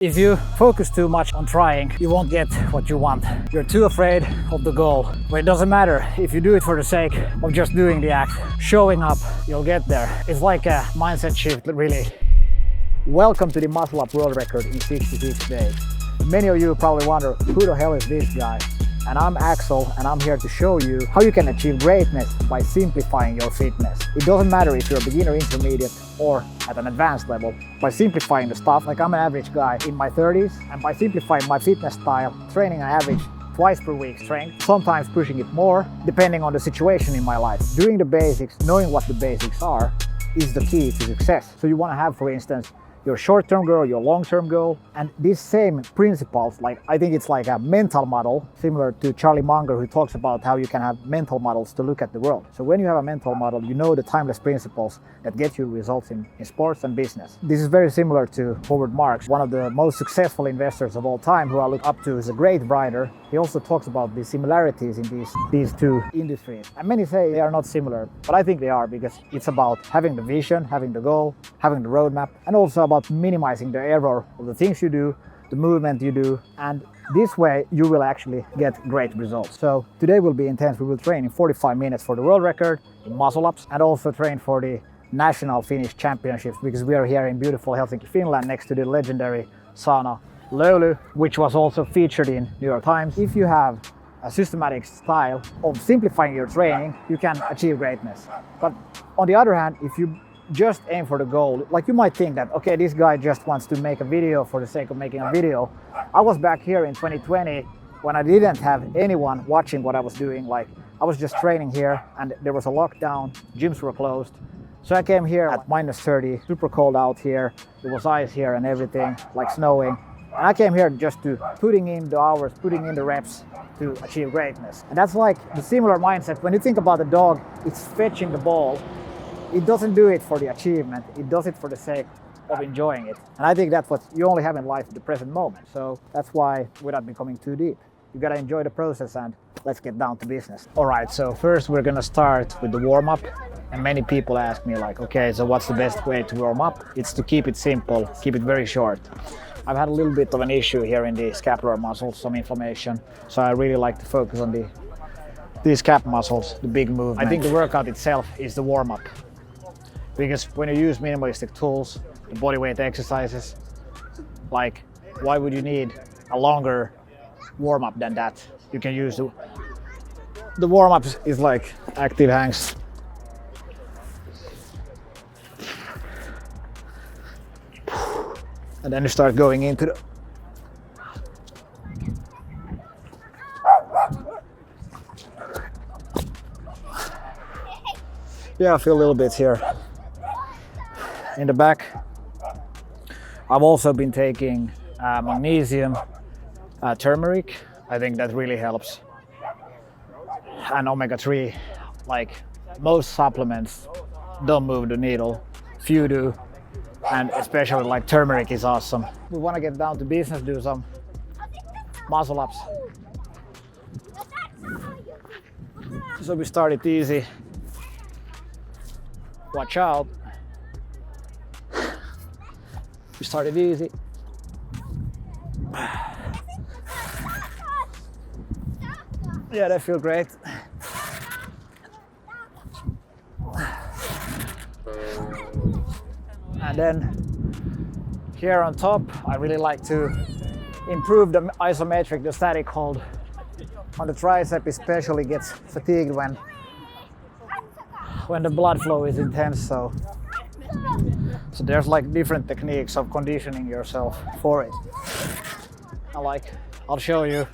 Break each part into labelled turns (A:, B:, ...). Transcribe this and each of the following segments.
A: If you focus too much on trying, you won't get what you want. You're too afraid of the goal. But it doesn't matter if you do it for the sake of just doing the act, showing up, you'll get there. It's like a mindset shift, really. Welcome to the Muscle Up World Record in 66 days. Many of you probably wonder, who the hell is this guy? And I'm Axel, and I'm here to show you how you can achieve greatness by simplifying your fitness. It doesn't matter if you're a beginner, intermediate, or at an advanced level. By simplifying the stuff, like I'm an average guy in my 30s, and by simplifying my fitness style, training an average twice per week strength, sometimes pushing it more, depending on the situation in my life. Doing the basics, knowing what the basics are, is the key to success. So you want to have, for instance, your short-term goal, your long-term goal, and these same principles, like I think it's like a mental model, similar to Charlie Munger, who talks about how you can have mental models to look at the world. So when you have a mental model, you know the timeless principles that get you results in sports and business. This is very similar to Howard Marks, one of the most successful investors of all time, who I look up to, is a great writer. He also talks about the similarities in these two industries. And many say they are not similar, but I think they are, because it's about having the vision, having the goal, having the roadmap, and also about minimizing the error of the things you do, the movement you do, and this way you will actually get great results. So today will be intense. We will train in 45 minutes for the world record in muscle ups, and also train for the national Finnish championships, because we are here in beautiful Helsinki, Finland, next to the legendary sauna Löyly, which was also featured in New York Times. If you have a systematic style of simplifying your training, you can achieve greatness. But on the other hand, if you just aim for the goal, like you might think that, okay, this guy just wants to make a video for the sake of making a video. I was back here in 2020 when I didn't have anyone watching what I was doing. Like, I was just training here, and there was a lockdown, gyms were closed. So I came here at -30, super cold out here. There was ice here and everything, like snowing. And I came here just to putting in the hours, putting in the reps to achieve greatness. And that's like the similar mindset. When you think about the dog, it's fetching the ball. It doesn't do it for the achievement, it does it for the sake of enjoying it. And I think that's what you only have in life at the present moment. So that's why, without becoming too deep, you gotta enjoy the process, and let's get down to business. All right, so first we're gonna start with the warm-up. And many people ask me like, okay, so what's the best way to warm up? It's to keep it simple, keep it very short. I've had a little bit of an issue here in the scapular muscles, some inflammation. So I really like to focus on these calf muscles, the big movement. I think the workout itself is the warm-up. Because when you use minimalistic tools, the bodyweight exercises, like, why would you need a longer warm-up than that? You can use the warm-up is like active hangs. And then you start going into the I feel a little bit here in the back. I've also been taking magnesium, turmeric. I think that really helps. And omega-3, like most supplements don't move the needle, few do. And especially like turmeric is awesome. We want to get down to business, do some muscle ups. So we started easy. Watch out. We started easy. Yeah, they feel great. And then here on top, I really like to improve the isometric, the static hold on the tricep, especially gets fatigued when the blood flow is intense. So there's like different techniques of conditioning yourself for it. I'll show you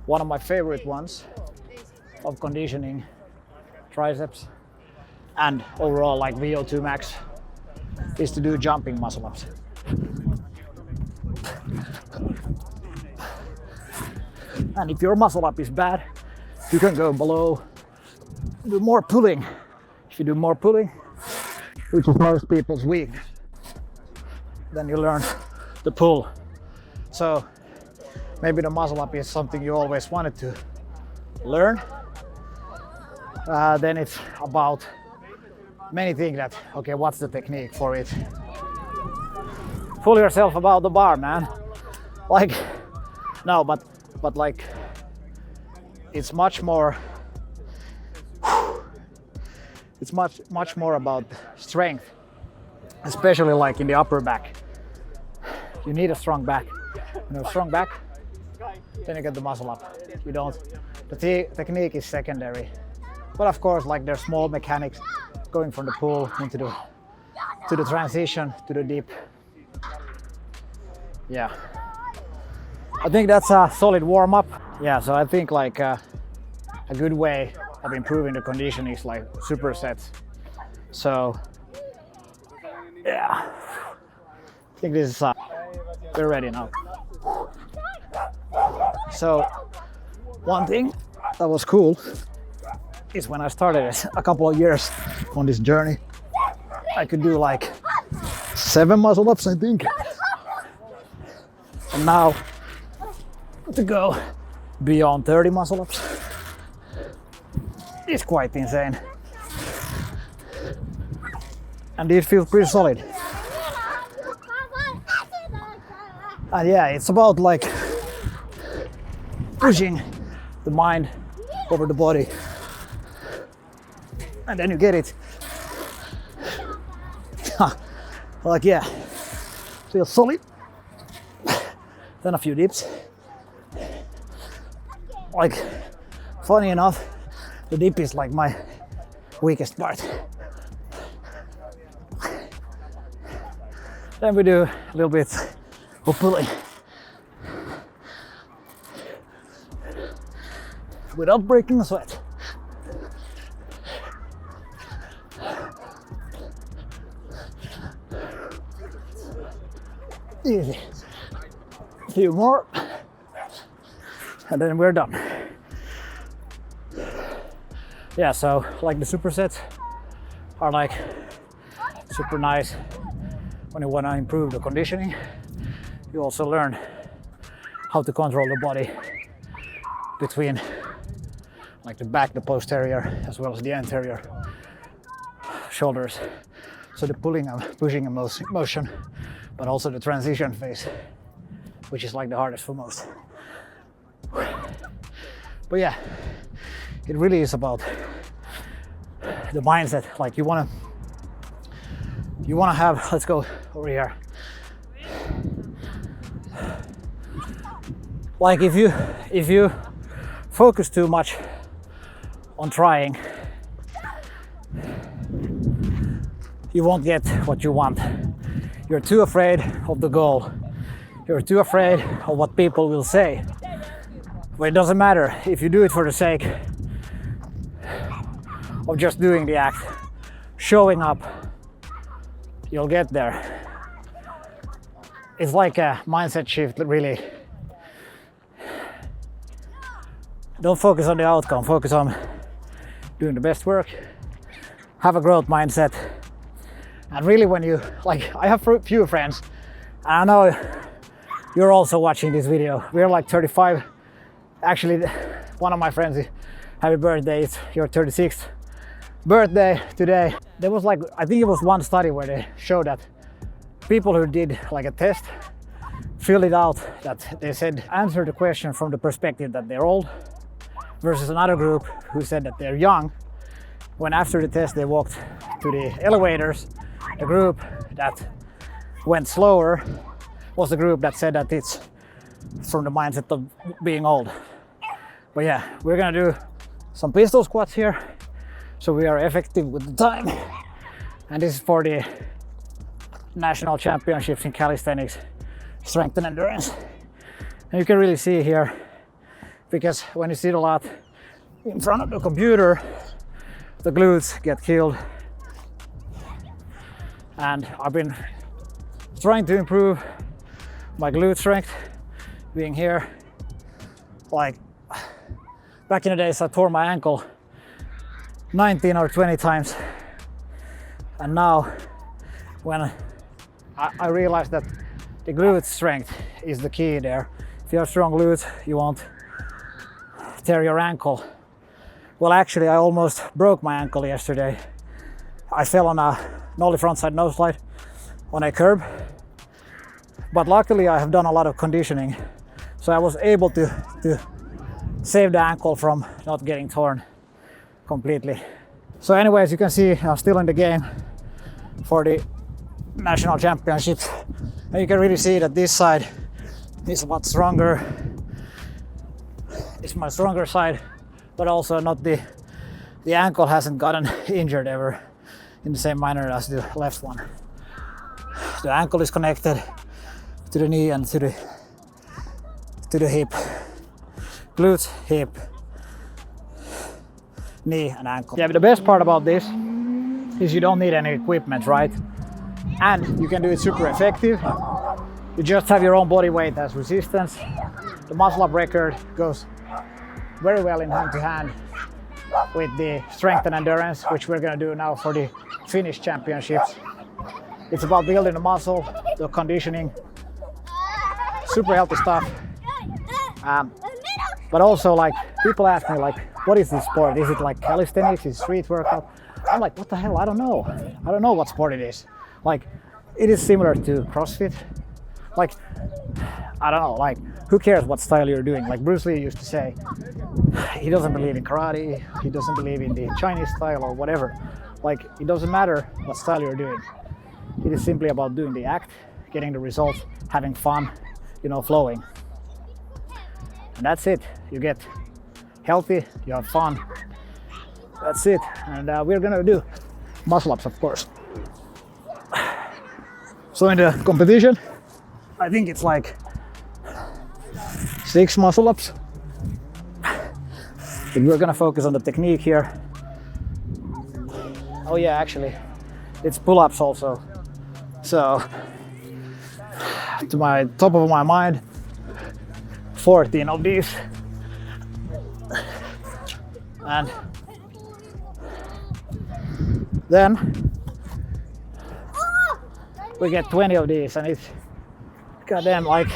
A: one of my favorite ones of conditioning triceps and overall like VO2 max is to do jumping muscle ups. And if your muscle up is bad, you can go below, do more pulling. If you do more pulling, which is most people's weakness, then you learn the pull. So maybe the muscle up is something you always wanted to learn. Then it's about many things that, okay, what's the technique for it? pull yourself above the bar, man. Like, no, but like, it's much more. It's much more about strength, especially like in the upper back. You need a strong back. You know, strong back, then you get the muscle up. You don't. The technique is secondary, but of course, like there's small mechanics going from the pull into the transition to the dip. Yeah, I think that's a solid warm up. Yeah, so I think like a good way of improving the condition is like supersets. So yeah, I think this is we're ready now. So one thing that was cool is when I started a couple of years on this journey, I could do like 7 muscle ups, I think. And now to go beyond 30 muscle ups is quite insane. And it feels pretty solid. And yeah, it's about like pushing the mind over the body. And then you get it. Like, yeah, feels solid. Then a few dips. Like, funny enough, the dip is like my weakest part. Then we do a little bit of pulling without breaking a sweat. Easy. A few more, and then we're done. Yeah, so like the supersets are like super nice when you want to improve the conditioning. You also learn how to control the body between like the back, the posterior, as well as the anterior shoulders. So the pulling and pushing motion, but also the transition phase, which is like the hardest for most. But yeah, it really is about the mindset. Like you wanna have, let's go over here. Like if you focus too much on trying, you won't get what you want. You're too afraid of the goal. You're too afraid of what people will say. But it doesn't matter if you do it for the sake of just doing the act, showing up, you'll get there. It's like a mindset shift, really. Don't focus on the outcome, focus on doing the best work, have a growth mindset. And really when you, like, I have few friends, and I know you're also watching this video. We're like 35. Actually, one of my friends, happy birthday, it's your 36th birthday today. There was like, I think it was one study where they showed that people who did like a test, filled it out, that they said answer the question from the perspective that they're old, versus another group who said that they're young. When after the test they walked to the elevators, the group that went slower was the group that said that it's from the mindset of being old. But yeah, we're gonna do some pistol squats here, so we are effective with the time. And this is for the national championships in calisthenics, strength and endurance. And you can really see here, because when you sit a lot in front of the computer, the glutes get killed. And I've been trying to improve my glute strength, being here. Like back in the days I tore my ankle 19 or 20 times, and now when I realized that the glute strength is the key there. If you have strong glutes, you won't tear your ankle. Well, actually I almost broke my ankle yesterday. I fell on a nollie frontside nose slide on a curb, But luckily I have done a lot of conditioning, so I was able to save the ankle from not getting torn completely. So anyways, you can see I'm still in the game for the national championships, and you can really see that this side is a lot stronger. It's my stronger side, but also not the ankle hasn't gotten injured ever in the same manner as the left one. The ankle is connected to the knee and to the hip, glute, hip, knee and ankle. Yeah, but the best part about this is you don't need any equipment, right? And you can do it super effective. You just have your own body weight as resistance. The muscle up record goes very well in hand to hand with the strength and endurance, which we're going to do now for the Finnish championships. It's about building the muscle, the conditioning, super healthy stuff. But also, like, people ask me, like, what is this sport? Is it like calisthenics? Is it street workout? I'm like, what the hell? I don't know. I don't know what sport it is. Like, it is similar to CrossFit. Like, I don't know, like, who cares what style you're doing? Like Bruce Lee used to say, he doesn't believe in karate, he doesn't believe in the Chinese style or whatever. Like, it doesn't matter what style you're doing. It is simply about doing the act, getting the results, having fun, you know, flowing. And that's it. You get healthy, you have fun. That's it. And we're gonna do muscle ups, of course. So in the competition, I think it's like 6 muscle ups. But we're gonna focus on the technique here. Oh yeah, actually, it's pull-ups also. So, to my top of my mind, 14 of these. And then we get 20 of these, and it's goddamn, like,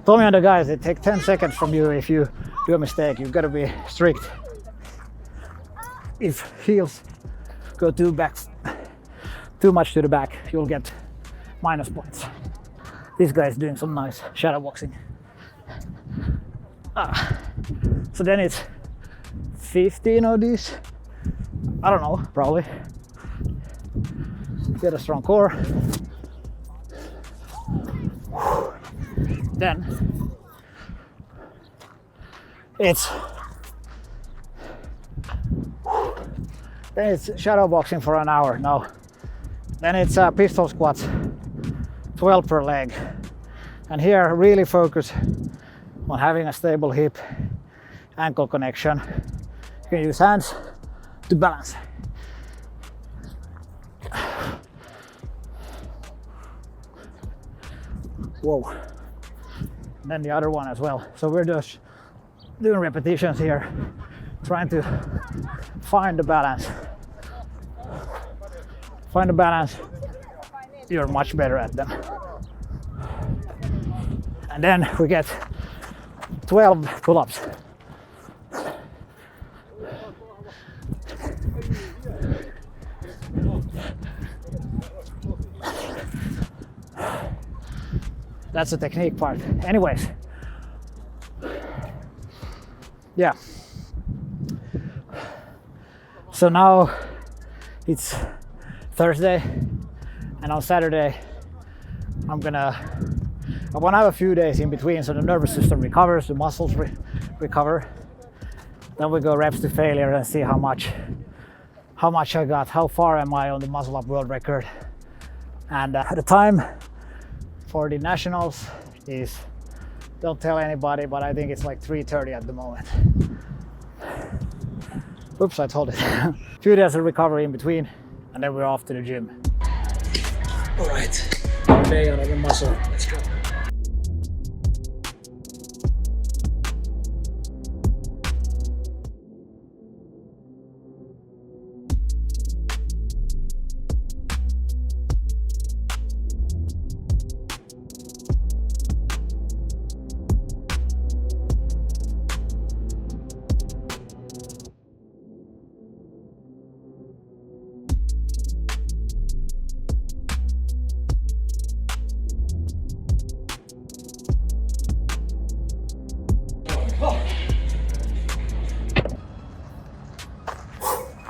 A: Tommy and the guys, it takes 10 seconds from you if you do a mistake. You've got to be strict. If heels go too much to the back, you'll get minus points. This guy is doing some nice shadow boxing. So then it's 15 of these. I don't know, probably. Get a strong core. Then it's shadow boxing for an hour. No, then it's pistol squats, 12 per leg. And here really focus on having a stable hip ankle connection. You can use hands to balance. Whoa. And then the other one as well. So we're just doing repetitions here, trying to find the balance. Find the balance, you're much better at them. And then we get 12 pull-ups. That's the technique part. Anyways, yeah. So now it's Thursday, and on Saturday I want to have a few days in between so the nervous system recovers, the muscles recover. Then we go reps to failure and see how much I got, how far am I on the muscle up world record. And the time for the nationals is, don't tell anybody, but I think it's like 3:30 at the moment. Oops, I told it. A few days of recovery in between, and then we're off to the gym. All right, day on the muscle, let's go.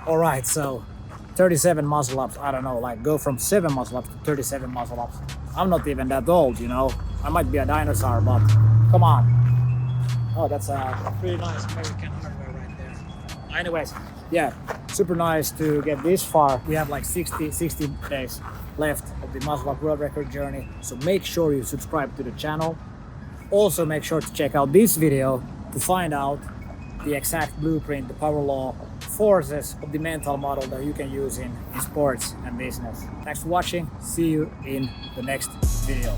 A: All right, so 37 muscle ups. I don't know, like go from 7 muscle ups to 37 muscle ups. I'm not even that old, you know. I might be a dinosaur, but come on. Oh, that's a pretty nice American hardware right there. Anyways, yeah, super nice to get this far. We have like 60 days left of the muscle up world record journey. So make sure you subscribe to the channel. Also make sure to check out this video to find out the exact blueprint, the power law, forces of the mental model that you can use in sports and business. Thanks for watching. See you in the next video.